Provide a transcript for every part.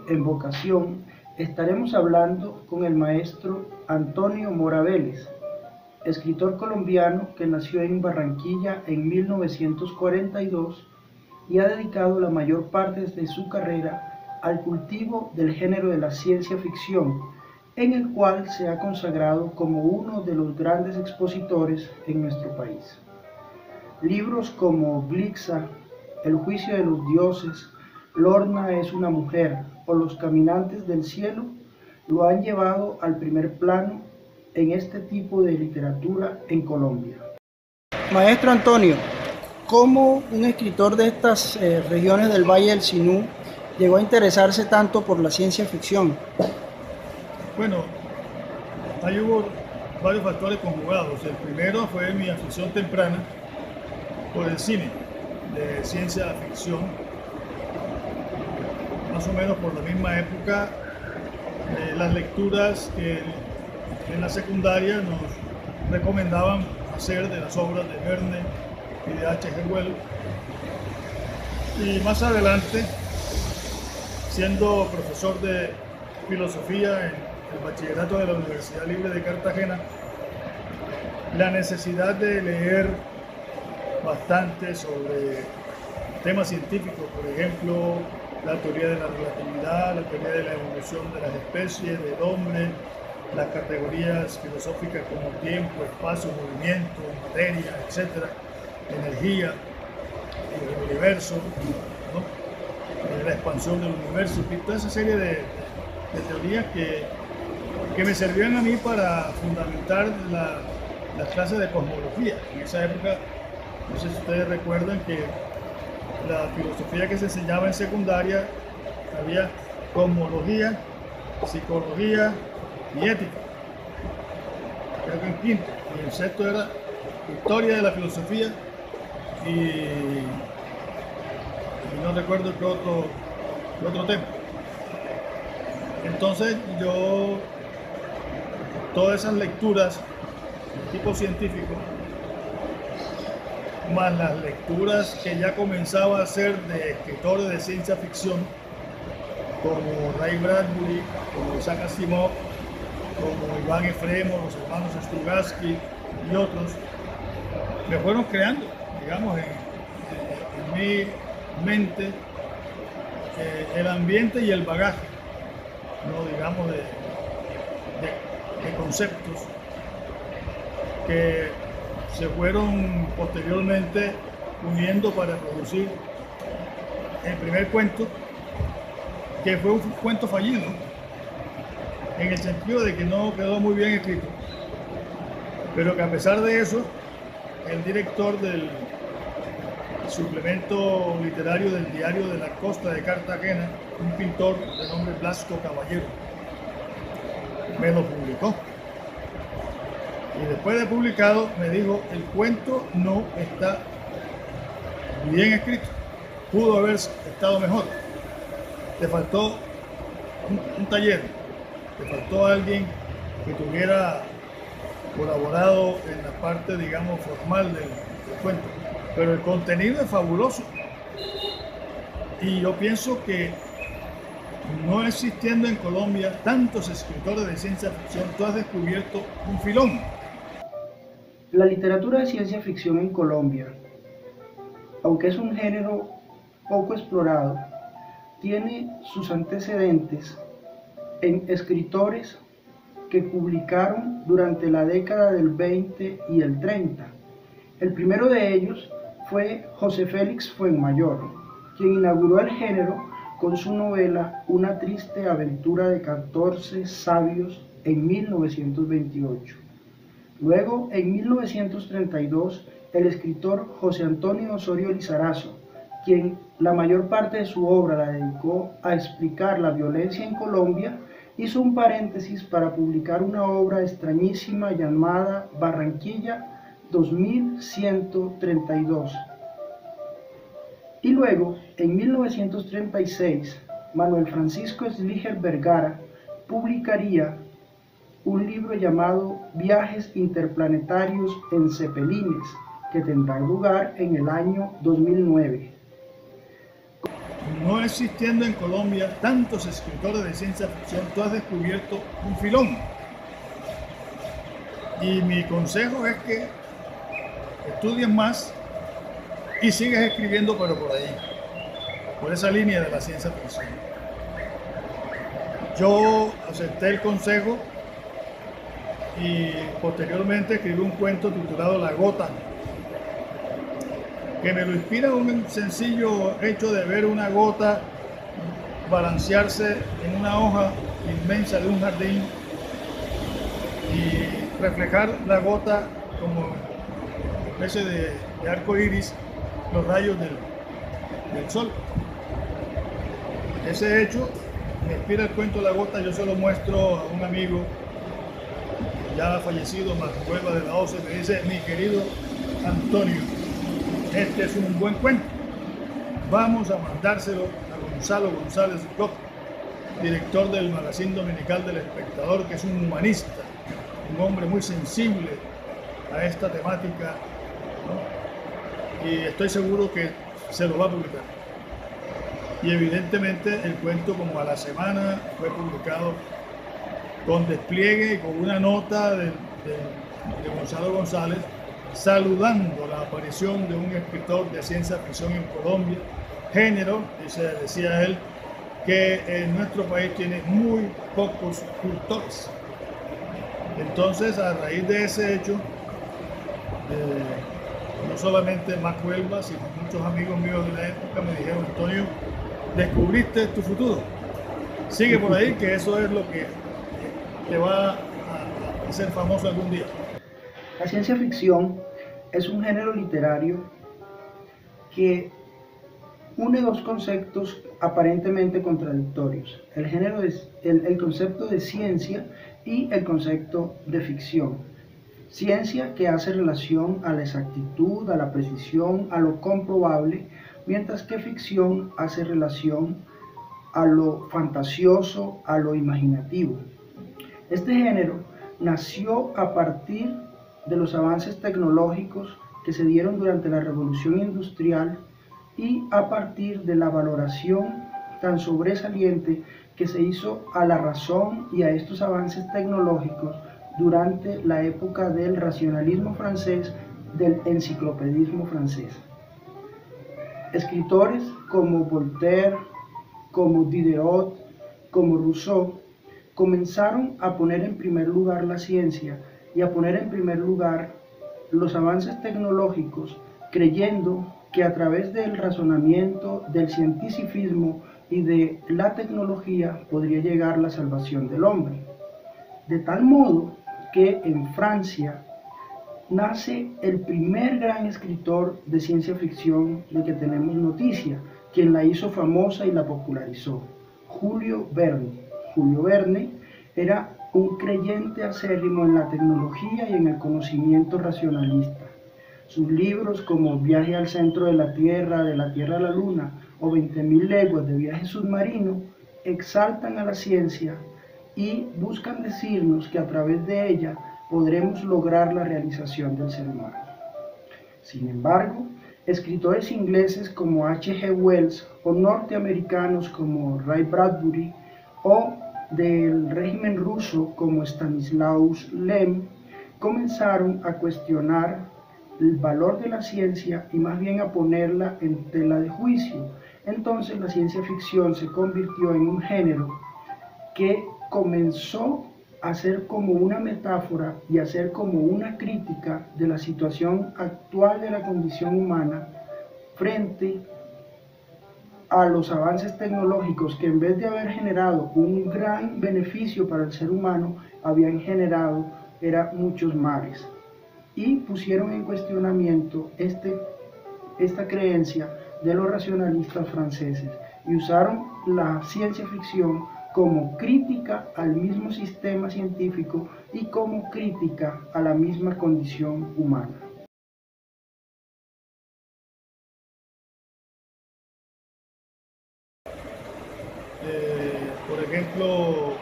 en vocación, estaremos hablando con el maestro Antonio Mora Vélez, escritor colombiano que nació en Barranquilla en 1942 y ha dedicado la mayor parte de su carrera al cultivo del género de la ciencia ficción, en el cual se ha consagrado como uno de los grandes expositores en nuestro país. Libros como Blixa, El juicio de los dioses, Lorna es una mujer o Los caminantes del cielo lo han llevado al primer plano en este tipo de literatura en Colombia. Maestro Antonio, ¿cómo un escritor de estas regiones del Valle del Sinú llegó a interesarse tanto por la ciencia ficción? Bueno, ahí hubo varios factores conjugados. El primero fue mi afición temprana por el cine de ciencia ficción, más o menos por la misma época. Las lecturas que en la secundaria nos recomendaban hacer de las obras de Verne y de H.G. Wells. Y más adelante, siendo profesor de filosofía en el bachillerato de la Universidad Libre de Cartagena, la necesidad de leer bastante sobre temas científicos, por ejemplo, la teoría de la relatividad, la teoría de la evolución de las especies, del hombre, las categorías filosóficas como tiempo, espacio, movimiento, materia, etcétera, energía, el universo, ¿no? La expansión del universo, y toda esa serie de teorías que me servían a mí para fundamentar las clases de cosmología. En esa época, no sé si ustedes recuerdan que la filosofía que se enseñaba en secundaria había cosmología, psicología y ética. Creo que en quinto. Y en sexto era historia de la filosofía y no recuerdo qué otro tema. Entonces yo, todas esas lecturas de tipo científico, más las lecturas que ya comenzaba a hacer de escritores de ciencia ficción, como Ray Bradbury, como Isaac Asimov, como Iván Efremov, los hermanos Strugatsky y otros, me fueron creando, digamos, en mi mente el ambiente y el bagaje, ¿no? Digamos, de conceptos que se fueron posteriormente uniendo para producir el primer cuento, que fue un cuento fallido, en el sentido de que no quedó muy bien escrito, pero que a pesar de eso, el director del suplemento literario del Diario de la Costa de Cartagena, un pintor de nombre Blasco Caballero, me lo publicó. Y después de publicado me dijo: el cuento no está bien escrito, pudo haber estado mejor, te faltó un taller, te faltó alguien que tuviera colaborado en la parte, digamos, formal del cuento, pero el contenido es fabuloso. Y yo pienso que no existiendo en Colombia tantos escritores de ciencia ficción, tú has descubierto un filón. La literatura de ciencia ficción en Colombia, aunque es un género poco explorado, tiene sus antecedentes en escritores que publicaron durante la década del 20 y el 30. El primero de ellos fue José Félix Fuenmayor, quien inauguró el género con su novela Una triste aventura de 14 sabios en 1928. Luego, en 1932, el escritor José Antonio Osorio Lizarazo, quien la mayor parte de su obra la dedicó a explicar la violencia en Colombia, hizo un paréntesis para publicar una obra extrañísima llamada Barranquilla 2132. Y luego, en 1936, Manuel Francisco Slíger Vergara publicaría un libro llamado Viajes interplanetarios en Cepelines, que tendrá lugar en el año 2009. no existiendo en Colombia tantos escritores de ciencia ficción, tú has descubierto un filón. Y mi consejo es que estudies más y sigas escribiendo, pero por ahí, por esa línea de la ciencia ficción. Yo acepté el consejo y posteriormente escribí un cuento titulado La Gota, que me lo inspira un sencillo hecho de ver una gota balancearse en una hoja inmensa de un jardín y reflejar la gota como una especie de arco iris, los rayos del sol. Ese hecho me inspira el cuento La Gota. Yo se lo muestro a un amigo ya fallecido, Marco Huelva de la OCE, me dice: mi querido Antonio, este es un buen cuento, vamos a mandárselo a Gonzalo González Bloch, director del magazine dominical del Espectador, que es un humanista, un hombre muy sensible a esta temática, ¿no? Y estoy seguro que se lo va a publicar. Y evidentemente el cuento, como a la semana, fue publicado con despliegue y con una nota de Gonzalo González saludando la aparición de un escritor de ciencia ficción en Colombia, género, decía él, que en nuestro país tiene muy pocos cultores. Entonces, a raíz de ese hecho, no solamente Mac Huelva, sino muchos amigos míos de la época me dijeron: Antonio, descubriste tu futuro, sigue por ahí, que eso es lo que te va a hacer famoso algún día. La ciencia ficción es un género literario que une dos conceptos aparentemente contradictorios: el concepto de ciencia y el concepto de ficción. Ciencia, que hace relación a la exactitud, a la precisión, a lo comprobable, mientras que ficción hace relación a lo fantasioso, a lo imaginativo. Este género nació a partir de los avances tecnológicos que se dieron durante la Revolución Industrial y a partir de la valoración tan sobresaliente que se hizo a la razón y a estos avances tecnológicos durante la época del racionalismo francés, del enciclopedismo francés. Escritores como Voltaire, como Diderot, como Rousseau, comenzaron a poner en primer lugar la ciencia y a poner en primer lugar los avances tecnológicos, creyendo que a través del razonamiento, del cientificismo y de la tecnología podría llegar la salvación del hombre. De tal modo que en Francia nace el primer gran escritor de ciencia ficción del que tenemos noticia, quien la hizo famosa y la popularizó, Julio Verne. Julio Verne era un creyente acérrimo en la tecnología y en el conocimiento racionalista. Sus libros como Viaje al centro de la Tierra a la Luna o 20.000 leguas de viaje submarino exaltan a la ciencia y buscan decirnos que a través de ella podremos lograr la realización del ser humano. Sin embargo, escritores ingleses como H.G. Wells o norteamericanos como Ray Bradbury o del régimen ruso como Stanislaus Lem comenzaron a cuestionar el valor de la ciencia y más bien a ponerla en tela de juicio. Entonces la ciencia ficción se convirtió en un género que comenzó a ser como una metáfora y a ser como una crítica de la situación actual de la condición humana frente a los avances tecnológicos que, en vez de haber generado un gran beneficio para el ser humano, habían generado muchos males, y pusieron en cuestionamiento esta creencia de los racionalistas franceses y usaron la ciencia ficción como crítica al mismo sistema científico y como crítica a la misma condición humana. Por ejemplo,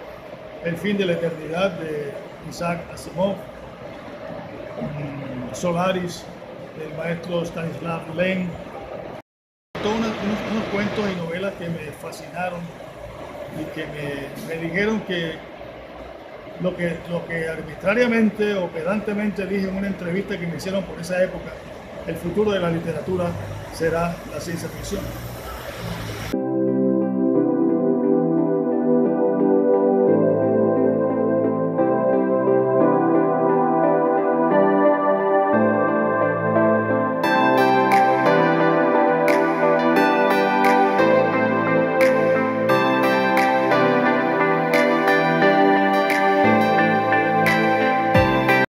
El fin de la eternidad de Isaac Asimov, Solaris del maestro Stanislav Lem, todos unos cuentos y novelas que me fascinaron y que me dijeron que lo que arbitrariamente o pedantemente dije en una entrevista que me hicieron por esa época, el futuro de la literatura será la ciencia ficción.